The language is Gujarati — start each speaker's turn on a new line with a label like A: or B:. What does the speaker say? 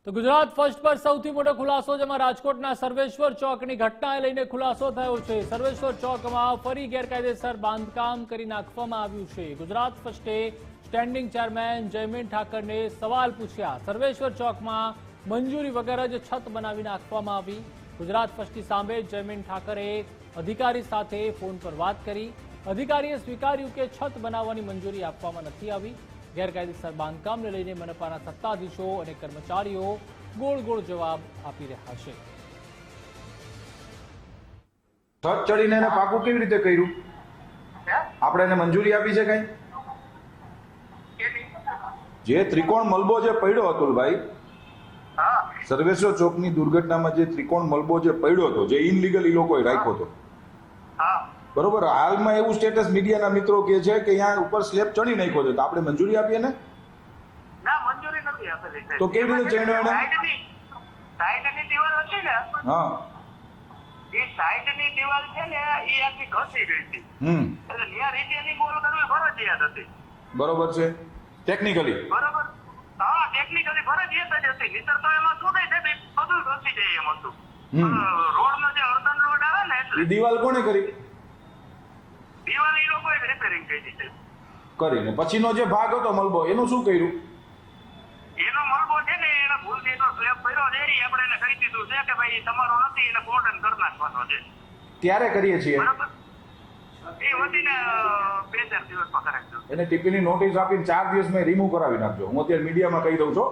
A: તો ગુજરાત ફર્સ્ટ પર સૌથી મોટો ખુલાસો, જેમાં રાજકોટના સર્વેશ્વર ચોકની ઘટનાને લઈને ખુલાસો થયો છે। સર્વેશ્વર ચોકમાં ફરી ગેરકાયદેસર બાંધકામ કરી નાખવામાં આવ્યું છે। ગુજરાત ફર્સ્ટે સ્ટેન્ડિંગ ચેરમેન જયમીન ઠાકરને સવાલ પૂછ્યા। સર્વેશ્વર ચોકમાં મંજૂરી વગર જ છત બનાવી નાખવામાં આવી। ગુજરાત ફર્સ્ટની સામે જયમીન ઠાકરે અધિકારી સાથે ફોન પર વાત કરી। અધિકારીએ સ્વીકાર્યું કે છત બનાવવાની મંજૂરી આપવામાં નથી આવી। ગેરકાયદેસર બાંધકામને લઈને મનપાના સત્તાધીશો અને કર્મચારીઓ ગોળ ગોળ જવાબ આપી રહ્યા છે।
B: છત ચડીને એને પાકું કેવી રીતે કર્યું? આપણે એને મંજૂરી આપી છે કઈ? જે ત્રિકોણ મલબો જે પડ્યો અતુલભાઈ, સર્વેશ્વર ચોકની દુર્ઘટનામાં જે ત્રિકોણ મલબો જે પડ્યો હતો, જે ઇનલીગલ ઈ લોકોએ રાખ્યો હતો, બરોબર, હાલમાં એવું સ્ટેટસ મીડિયાના મિત્રો કહે છે કે અહીંયા ઉપર સ્લેબ ચડી નાખ્યો છે, તો આપણે મંજૂરી આપીએ ને?
C: ના, મંજૂરી નથી આપેલી।
B: તો કેવી રીતે ચડ્યો એને?
C: સાઈડની દીવાલ હતી ને,
B: હા,
C: એ સાઈડની દીવાલ છે ને, એ આખી ઘસી ગઈ હતી, એટલે ત્યાં રિપેરિંગ બોલ કરવી ફરજિયાત હતી।
B: બરોબર છે, ટેકનિકલી
C: બરોબર, હા, ટેકનિકલી ફરજિયાત જ હતી, નહીંતર તો એમાં શું થાય છે, બધું ઘસી જાય એમ હતું। રોડનો જે અર્ધન રોડ આવે ને, એટલે
B: એ દિવાલ કોણે કરી?
C: દીવાલ એ લોકોએ રિપેરિંગ કરી છે
B: કરીને પછીનો જે ભાગ હતો મલબો, એનું શું કર્યું?
C: એનો મલબો છે ને, એને ભૂલથી તો સ્લેબ ભર્યો છે, એ આપણે એને કહી દીધું છે કે ભાઈ તમારો નથી, એને કોર્ડન કરી નાખવાનો છે।
B: ત્યારે કરીએ છીએ
C: બરાબર, એ વધીને 2-4 દિવસમાં કરાવી દઉં।
B: એને ટીપીની નોટિસ આપીને 4 દિવસમાં રિમૂવ કરાવી નાખજો। હું અત્યારે મીડિયામાં કહી દઉં છું।